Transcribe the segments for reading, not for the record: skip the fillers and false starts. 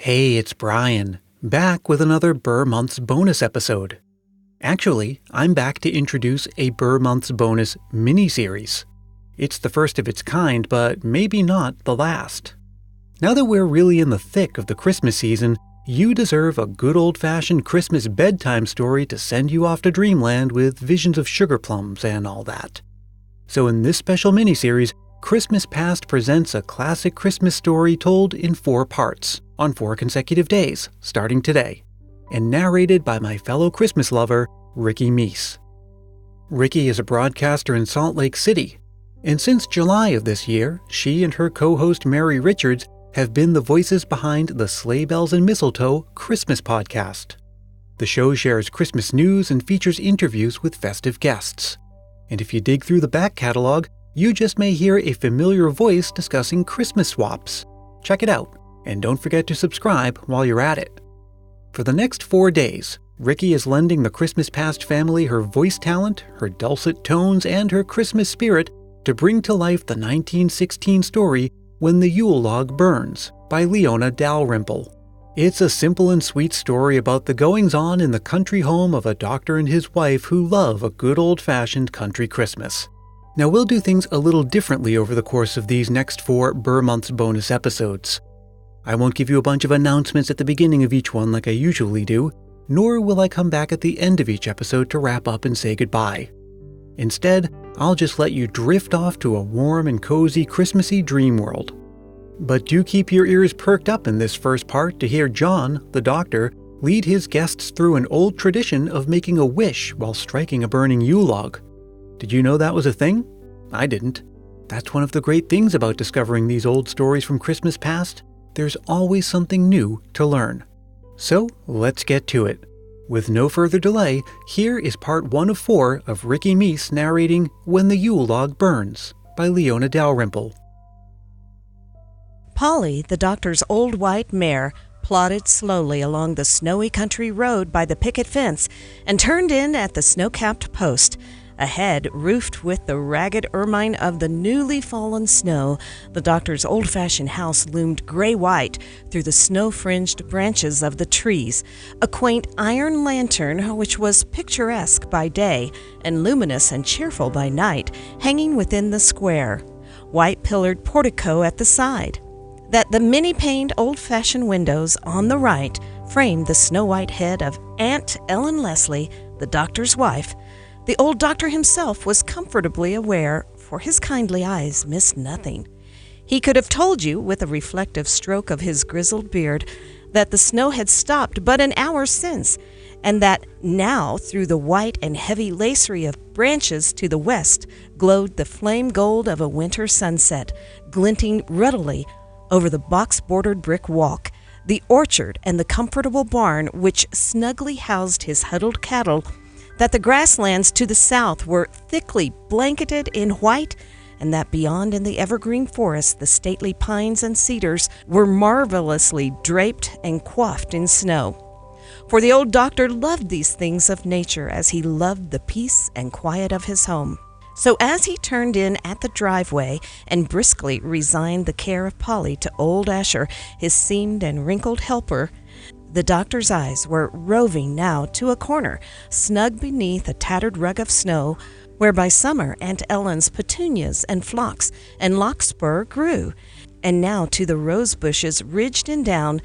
Hey, it's Brian, back with another Burr Months bonus episode. Actually, I'm back to introduce a Burr Months bonus miniseries. It's the first of its kind, but maybe not the last. Now that we're really in the thick of the Christmas season, you deserve a good old-fashioned Christmas bedtime story to send you off to dreamland with visions of sugar plums and all that. So in this special miniseries, Christmas Past presents a classic Christmas story told in 4 parts, on 4 consecutive days, starting today, and narrated by my fellow Christmas lover, Rikki Meece. Rikki is a broadcaster in Salt Lake City, and since July of this year, she and her co-host Mary Richards have been the voices behind the Sleigh Bells and Mistletoe Christmas Podcast. The show shares Christmas news and features interviews with festive guests. And if you dig through the back catalog, you just may hear a familiar voice discussing Christmas swaps. Check it out, and don't forget to subscribe while you're at it. For the next 4 days, Rikki is lending the Christmas Past family her voice talent, her dulcet tones, and her Christmas spirit to bring to life the 1916 story When the Yule Log Burns by Leona Dalrymple. It's a simple and sweet story about the goings-on in the country home of a doctor and his wife who love a good old-fashioned country Christmas. Now we'll do things a little differently over the course of these next 4 Burr Months bonus episodes. I won't give you a bunch of announcements at the beginning of each one like I usually do, nor will I come back at the end of each episode to wrap up and say goodbye. Instead, I'll just let you drift off to a warm and cozy Christmassy dream world. But do keep your ears perked up in this first part to hear John, the doctor, lead his guests through an old tradition of making a wish while striking a burning Yule log. Did you know that was a thing? I didn't. That's one of the great things about discovering these old stories from Christmas Past. There's always something new to learn. So let's get to it. With no further delay, here is part 1 of 4 of Rikki Meece narrating When the Yule Log Burns by Leona Dalrymple. Polly, the doctor's old white mare, plodded slowly along the snowy country road by the picket fence and turned in at the snow-capped post. Ahead, roofed with the ragged ermine of the newly fallen snow, the doctor's old-fashioned house loomed gray-white through the snow-fringed branches of the trees, a quaint iron lantern which was picturesque by day and luminous and cheerful by night, hanging within the square, white-pillared portico at the side. That the many-paned old-fashioned windows on the right framed the snow-white head of Aunt Ellen Leslie, the doctor's wife. The old doctor himself was comfortably aware, for his kindly eyes missed nothing. He could have told you, with a reflective stroke of his grizzled beard, that the snow had stopped but an hour since, and that now, through the white and heavy lacery of branches to the west, glowed the flame gold of a winter sunset, glinting ruddily over the box-bordered brick walk, the orchard, and the comfortable barn which snugly housed his huddled cattle, that the grasslands to the south were thickly blanketed in white, and that beyond in the evergreen forest the stately pines and cedars were marvelously draped and coiffed in snow. For the old doctor loved these things of nature as he loved the peace and quiet of his home. So as he turned in at the driveway and briskly resigned the care of Polly to old Asher, his seamed and wrinkled helper, the doctor's eyes were roving now to a corner, snug beneath a tattered rug of snow, where by summer Aunt Ellen's petunias and phlox and larkspur grew, and now to the rose bushes ridged in down,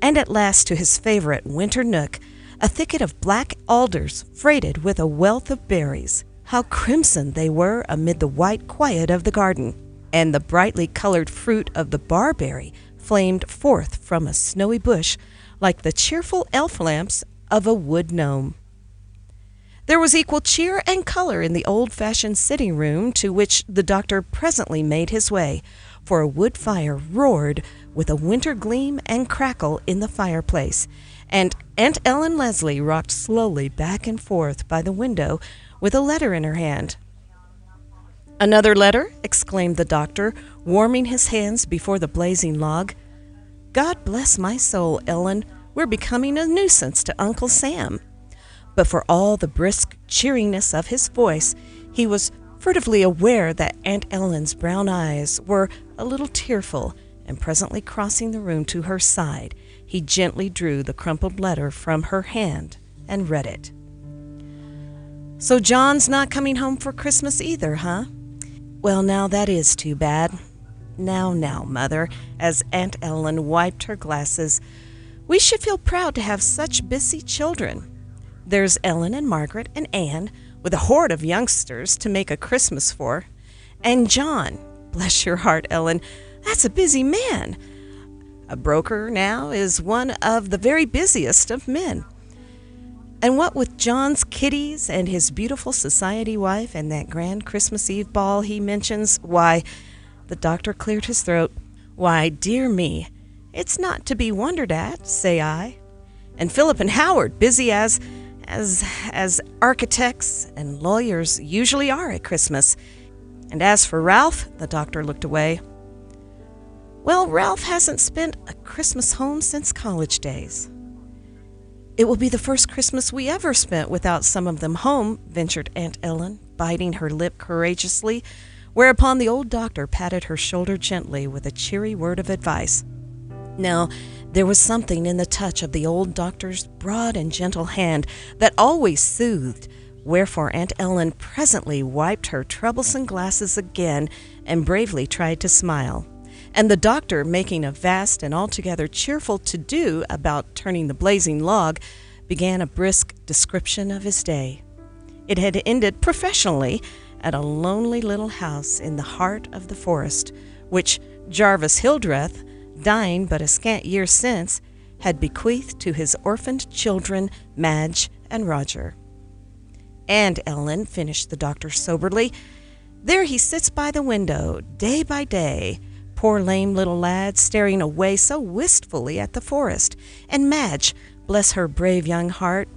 and at last to his favorite winter nook, a thicket of black alders freighted with a wealth of berries. How crimson they were amid the white quiet of the garden, and the brightly colored fruit of the barberry flamed forth from a snowy bush like the cheerful elf lamps of a wood gnome. There was equal cheer and color in the old-fashioned sitting room to which the doctor presently made his way, for a wood fire roared with a winter gleam and crackle in the fireplace, and Aunt Ellen Leslie rocked slowly back and forth by the window with a letter in her hand. "Another letter?" exclaimed the doctor, warming his hands before the blazing log. "God bless my soul, Ellen, we're becoming a nuisance to Uncle Sam." But for all the brisk cheeriness of his voice, he was furtively aware that Aunt Ellen's brown eyes were a little tearful, and presently crossing the room to her side, he gently drew the crumpled letter from her hand and read it. "So John's not coming home for Christmas either, huh? Well, now that is too bad. Now, Mother," as Aunt Ellen wiped her glasses, "we should feel proud to have such busy children. There's Ellen and Margaret and Anne, with a horde of youngsters to make a Christmas for. And John, bless your heart, Ellen, that's a busy man. A broker now is one of the very busiest of men. And what with John's kiddies and his beautiful society wife and that grand Christmas Eve ball he mentions, why," the doctor cleared his throat, "why, dear me, it's not to be wondered at, say I. And Philip and Howard, busy as architects and lawyers usually are at Christmas. And as for Ralph," the doctor looked away, "well, Ralph hasn't spent a Christmas home since college days." "It will be the first Christmas we ever spent without some of them home," ventured Aunt Ellen, biting her lip courageously, whereupon the old doctor patted her shoulder gently with a cheery word of advice. Now, there was something in the touch of the old doctor's broad and gentle hand that always soothed, wherefore Aunt Ellen presently wiped her troublesome glasses again and bravely tried to smile. And the doctor, making a vast and altogether cheerful to-do about turning the blazing log, began a brisk description of his day. It had ended professionally at a lonely little house in the heart of the forest, which Jarvis Hildreth, dying but a scant year since, had bequeathed to his orphaned children, Madge and Roger. "And, Ellen," finished the doctor soberly, "there he sits by the window, day by day, poor lame little lad, staring away so wistfully at the forest. And Madge, bless her brave young heart,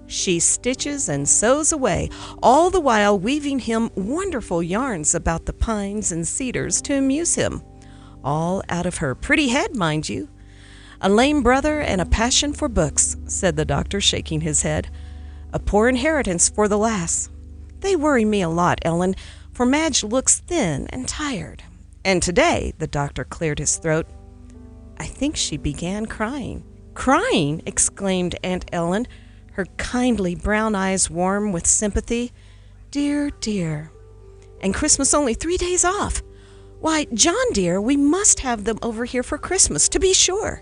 she stitches and sews away, all the while weaving him wonderful yarns about the pines and cedars to amuse him. All out of her pretty head, mind you. A lame brother and a passion for books," said the doctor, shaking his head. "A poor inheritance for the lass. They worry me a lot, Ellen, for Madge looks thin and tired. And today," the doctor cleared his throat, "I think she began crying." "Crying!" exclaimed Aunt Ellen, her kindly brown eyes warm with sympathy. "Dear, dear. And Christmas only 3 days off. Why, John dear, we must have them over here for Christmas, to be sure.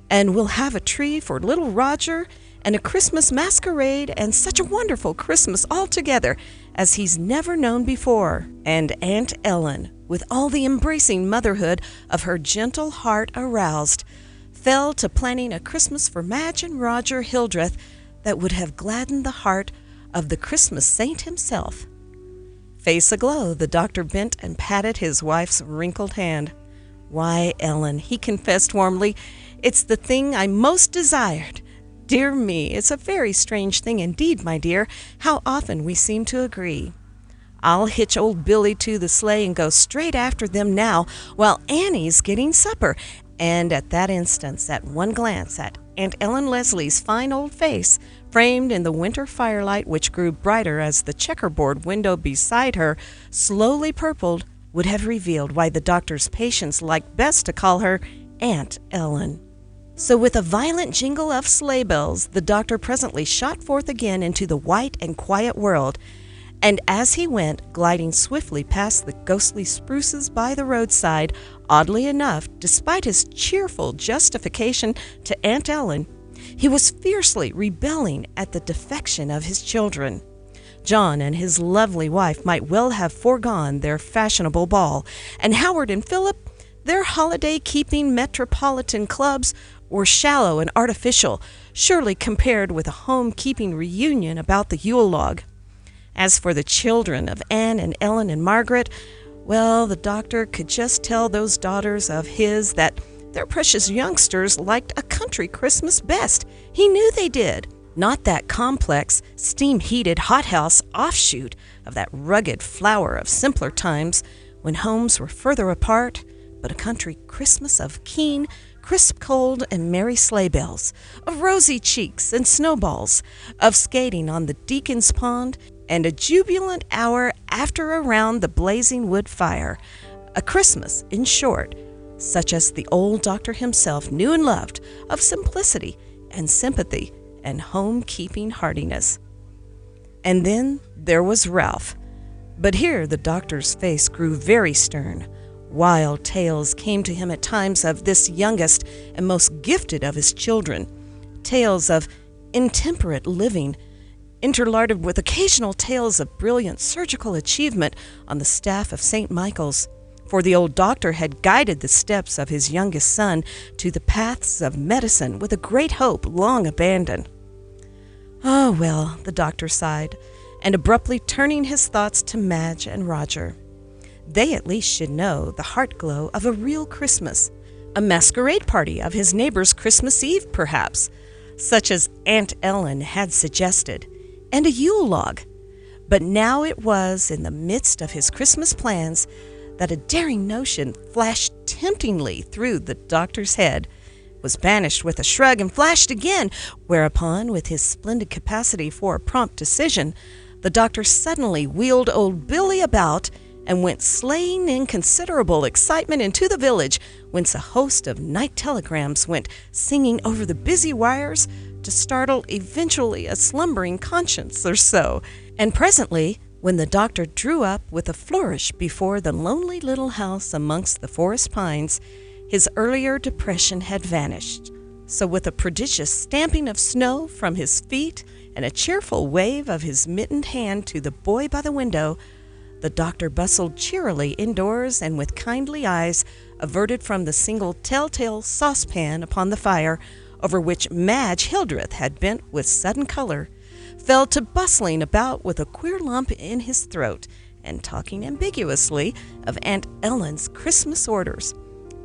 And we'll have a tree for little Roger, and a Christmas masquerade, and such a wonderful Christmas altogether as he's never known before." And Aunt Ellen, with all the embracing motherhood of her gentle heart aroused, fell to planning a Christmas for Madge and Roger Hildreth that would have gladdened the heart of the Christmas saint himself. Face aglow, the doctor bent and patted his wife's wrinkled hand. "Why, Ellen," he confessed warmly, "it's the thing I most desired. Dear me, it's a very strange thing indeed, my dear, how often we seem to agree. I'll hitch old Billy to the sleigh and go straight after them now while Annie's getting supper." And at that instant, at one glance at Aunt Ellen Leslie's fine old face, framed in the winter firelight which grew brighter as the checkerboard window beside her slowly purpled, would have revealed why the doctor's patients liked best to call her Aunt Ellen. So with a violent jingle of sleigh bells, the doctor presently shot forth again into the white and quiet world, and as he went, gliding swiftly past the ghostly spruces by the roadside, oddly enough, despite his cheerful justification to Aunt Ellen, he was fiercely rebelling at the defection of his children. John and his lovely wife might well have foregone their fashionable ball, and Howard and Philip, their holiday-keeping metropolitan clubs, were shallow and artificial, surely compared with a home-keeping reunion about the Yule log. As for the children of Anne and Ellen and Margaret, well, the doctor could just tell those daughters of his that their precious youngsters liked a country Christmas best. He knew they did. Not that complex, steam-heated hothouse offshoot of that rugged flower of simpler times when homes were further apart, but a country Christmas of keen, crisp cold and merry sleigh bells, of rosy cheeks and snowballs, of skating on the Deacon's Pond, and a jubilant hour after around the blazing wood fire. A Christmas, in short, such as the old doctor himself knew and loved, of simplicity and sympathy and home-keeping heartiness. And then there was Ralph. But here the doctor's face grew very stern. Wild tales came to him at times of this youngest and most gifted of his children, tales of intemperate living, interlarded with occasional tales of brilliant surgical achievement on the staff of St. Michael's, for the old doctor had guided the steps of his youngest son to the paths of medicine with a great hope long abandoned. "Oh, well," the doctor sighed, and abruptly turning his thoughts to Madge and Roger. They at least should know the heart glow of a real Christmas, a masquerade party of his neighbor's Christmas Eve, perhaps, such as Aunt Ellen had suggested, and a Yule log. But now it was in the midst of his Christmas plans that a daring notion flashed temptingly through the doctor's head, was banished with a shrug, and flashed again, whereupon, with his splendid capacity for a prompt decision, the doctor suddenly wheeled old Billy about and went sleighing in considerable excitement into the village, whence a host of night telegrams went singing over the busy wires to startle eventually a slumbering conscience or so. And presently, when the doctor drew up with a flourish before the lonely little house amongst the forest pines, his earlier depression had vanished. So with a prodigious stamping of snow from his feet and a cheerful wave of his mittened hand to the boy by the window, the doctor bustled cheerily indoors, and with kindly eyes averted from the single telltale saucepan upon the fire, over which Madge Hildreth had bent with sudden color, fell to bustling about with a queer lump in his throat, and talking ambiguously of Aunt Ellen's Christmas orders,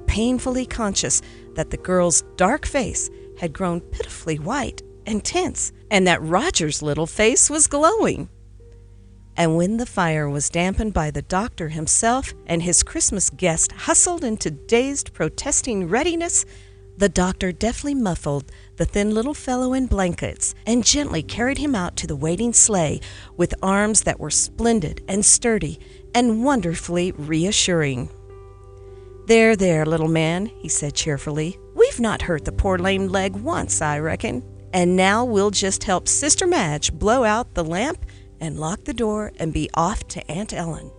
painfully conscious that the girl's dark face had grown pitifully white and tense, and that Roger's little face was glowing. And when the fire was dampened by the doctor himself and his Christmas guest hustled into dazed, protesting readiness, the doctor deftly muffled the thin little fellow in blankets and gently carried him out to the waiting sleigh with arms that were splendid and sturdy and wonderfully reassuring. "There, there, little man," he said cheerfully. "We've not hurt the poor lame leg once, I reckon. And now we'll just help Sister Madge blow out the lamp and lock the door and be off to Aunt Ellen."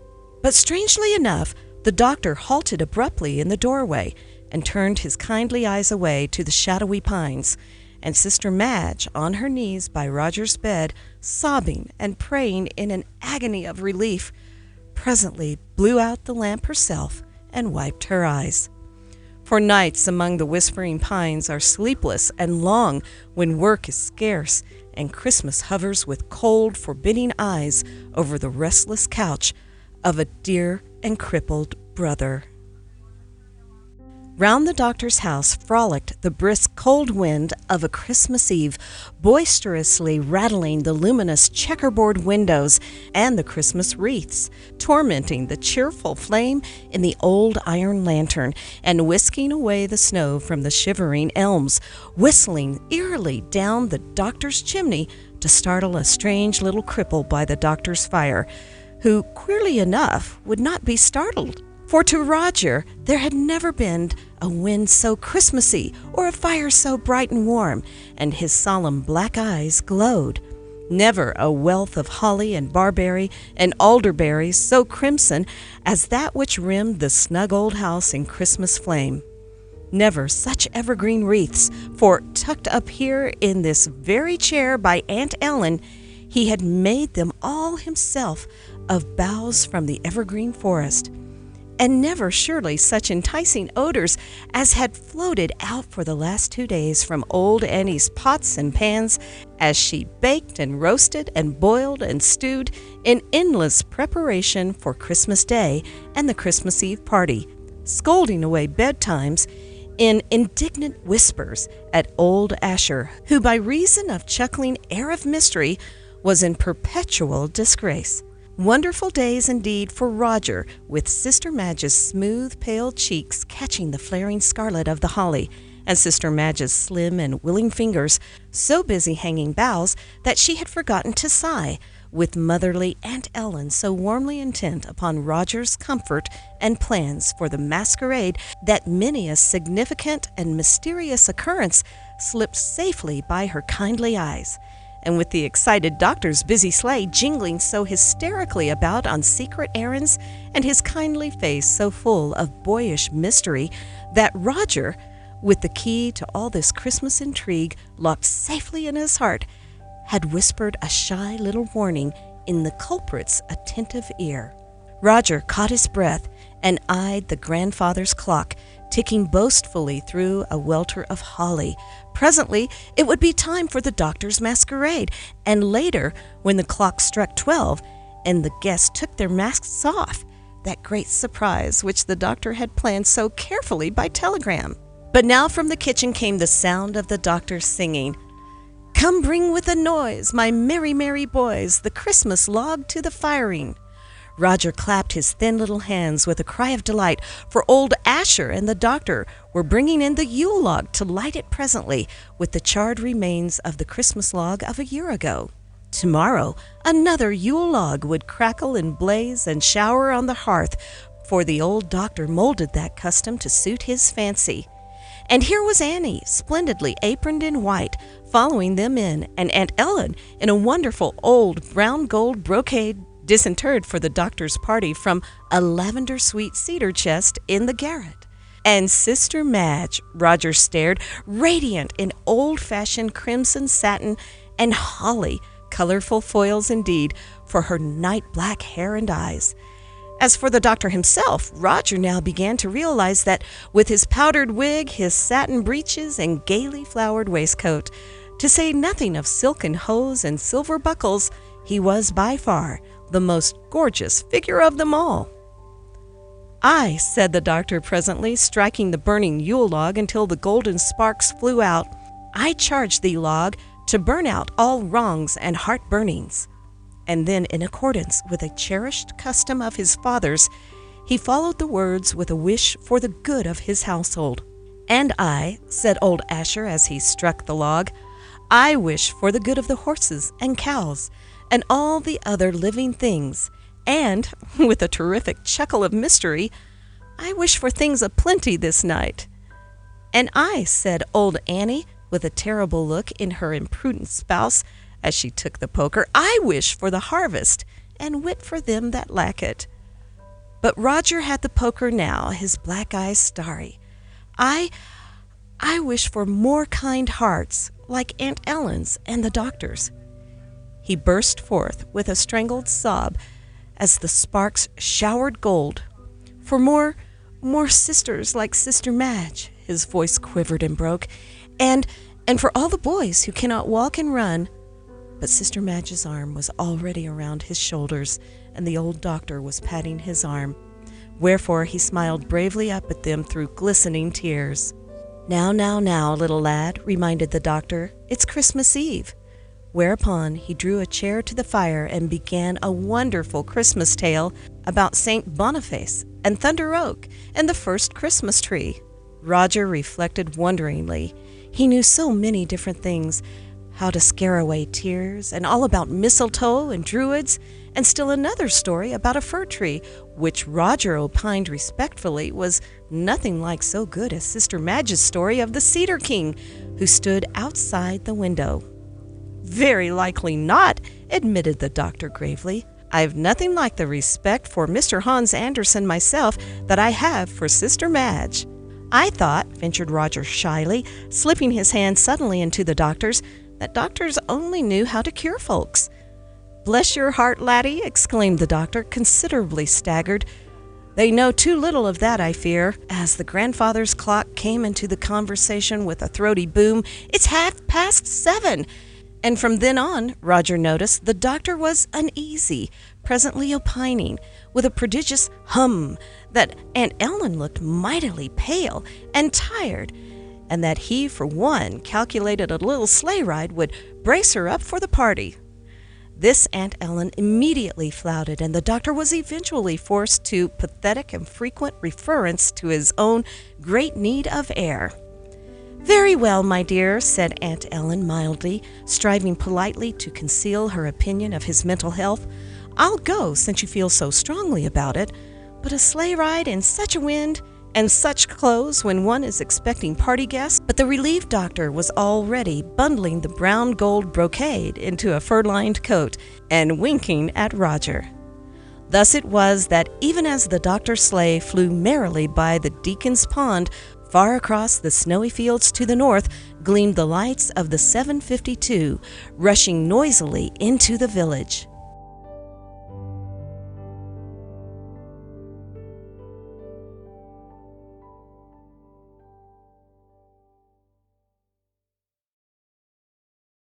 But strangely enough, the doctor halted abruptly in the doorway and turned his kindly eyes away to the shadowy pines, and Sister Madge, on her knees by Roger's bed, sobbing and praying in an agony of relief, presently blew out the lamp herself and wiped her eyes. For nights among the whispering pines are sleepless and long when work is scarce, and Christmas hovers with cold, forbidding eyes over the restless couch of a dear and crippled brother. Round the doctor's house frolicked the brisk cold wind of a Christmas Eve, boisterously rattling the luminous checkerboard windows and the Christmas wreaths, tormenting the cheerful flame in the old iron lantern, and whisking away the snow from the shivering elms, whistling eerily down the doctor's chimney to startle a strange little cripple by the doctor's fire, who, queerly enough, would not be startled. For to Roger there had never been a wind so Christmassy or a fire so bright and warm, and his solemn black eyes glowed. Never a wealth of holly and barberry and alderberries so crimson as that which rimmed the snug old house in Christmas flame. Never such evergreen wreaths, for tucked up here in this very chair by Aunt Ellen, he had made them all himself of boughs from the evergreen forest. And never surely such enticing odors as had floated out for the last 2 days from old Annie's pots and pans as she baked and roasted and boiled and stewed in endless preparation for Christmas Day and the Christmas Eve party, scolding away bedtimes in indignant whispers at old Asher, who by reason of chuckling air of mystery was in perpetual disgrace. Wonderful days indeed for Roger, with Sister Madge's smooth, pale cheeks catching the flaring scarlet of the holly, and Sister Madge's slim and willing fingers so busy hanging boughs that she had forgotten to sigh, with motherly Aunt Ellen so warmly intent upon Roger's comfort and plans for the masquerade that many a significant and mysterious occurrence slipped safely by her kindly eyes. And with the excited doctor's busy sleigh jingling so hysterically about on secret errands, and his kindly face so full of boyish mystery, that Roger, with the key to all this Christmas intrigue locked safely in his heart, had whispered a shy little warning in the culprit's attentive ear. Roger caught his breath and eyed the grandfather's clock, ticking boastfully through a welter of holly. Presently, it would be time for the doctor's masquerade, and later, when the clock struck 12 and the guests took their masks off, that great surprise which the doctor had planned so carefully by telegram. But now from the kitchen came the sound of the doctor singing, "Come bring with a noise, my merry, merry boys, the Christmas log to the firing." Roger clapped his thin little hands with a cry of delight, for old Asher and the doctor were bringing in the Yule log to light it presently with the charred remains of the Christmas log of a year ago. Tomorrow another Yule log would crackle and blaze and shower on the hearth, for the old doctor molded that custom to suit his fancy. And here was Annie, splendidly aproned in white, following them in, and Aunt Ellen in a wonderful old brown gold brocade disinterred for the doctor's party from a lavender sweet cedar chest in the garret. And Sister Madge, Roger stared, radiant in old-fashioned crimson satin and holly, colorful foils indeed, for her night-black hair and eyes. As for the doctor himself, Roger now began to realize that with his powdered wig, his satin breeches, and gaily flowered waistcoat, to say nothing of silken hose and silver buckles, he was by far the most gorgeous figure of them all. "Aye," said the doctor presently, striking the burning Yule log until the golden sparks flew out, "I charge thee, log, to burn out all wrongs and heart-burnings." And then, in accordance with a cherished custom of his father's, he followed the words with a wish for the good of his household. "And I," said old Asher as he struck the log, "I wish for the good of the horses and cows and all the other living things, and," with a terrific chuckle of mystery, "I wish for things aplenty this night." "And I," said old Annie, with a terrible look in her imprudent spouse as she took the poker, "I wish for the harvest, and wit for them that lack it." But Roger had the poker now, his black eyes starry. I wish for more kind hearts, like Aunt Ellen's and the doctor's." He burst forth with a strangled sob as the sparks showered gold. "For more sisters like Sister Madge," his voice quivered and broke, and for all the boys who cannot walk and run." But Sister Madge's arm was already around his shoulders, and the old doctor was patting his arm, wherefore he smiled bravely up at them through glistening tears. Now, little lad," reminded the doctor, "it's Christmas Eve." Whereupon he drew a chair to the fire and began a wonderful Christmas tale about St. Boniface and Thunder Oak and the first Christmas tree. Roger reflected wonderingly. He knew so many different things, how to scare away tears, and all about mistletoe and druids, and still another story about a fir tree, which Roger opined respectfully was nothing like so good as Sister Madge's story of the Cedar King, who stood outside the window. "Very likely not," admitted the doctor gravely. "I've nothing like the respect for Mr. Hans Andersen myself that I have for Sister Madge." "I thought," ventured Roger shyly, slipping his hand suddenly into the doctor's, "that doctors only knew how to cure folks." "Bless your heart, laddie," exclaimed the doctor, considerably staggered. "They know too little of that, I fear," as the grandfather's clock came into the conversation with a throaty boom. "It's 7:30. And from then on, Roger noticed, the doctor was uneasy, presently opining, with a prodigious hum, that Aunt Ellen looked mightily pale and tired, and that he, for one, calculated a little sleigh ride would brace her up for the party. This Aunt Ellen immediately flouted, and the doctor was eventually forced to pathetic and frequent reference to his own great need of air. "Very well, my dear," said Aunt Ellen mildly, striving politely to conceal her opinion of his mental health. "I'll go, since you feel so strongly about it. But a sleigh ride in such a wind, and such clothes when one is expecting party guests." But the relieved doctor was already bundling the brown gold brocade into a fur-lined coat and winking at Roger. Thus it was that even as the doctor's sleigh flew merrily by the Deacon's Pond, far across the snowy fields to the north gleamed the lights of the 752, rushing noisily into the village.